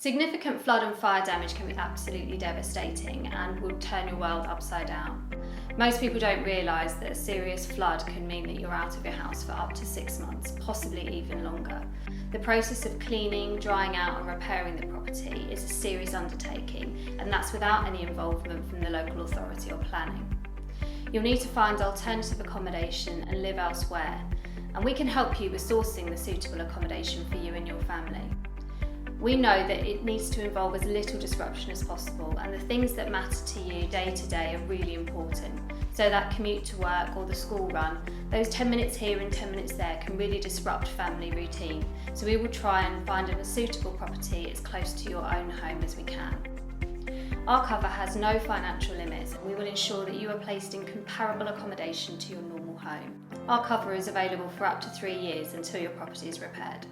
Significant flood and fire damage can be absolutely devastating and will turn your world upside down. Most people don't realise that a serious flood can mean that you're out of your house for up to 6 months, possibly even longer. The process of cleaning, drying out and repairing the property is a serious undertaking, and that's without any involvement from the local authority or planning. You'll need to find alternative accommodation and live elsewhere, and we can help you with sourcing the suitable accommodation for you and your family. We know that it needs to involve as little disruption as possible, and the things that matter to you day to day are really important. So that commute to work or the school run, those 10 minutes here and 10 minutes there can really disrupt family routine. So we will try and find a suitable property as close to your own home as we can. Our cover has no financial limits, and we will ensure that you are placed in comparable accommodation to your normal home. Our cover is available for up to 3 years until your property is repaired.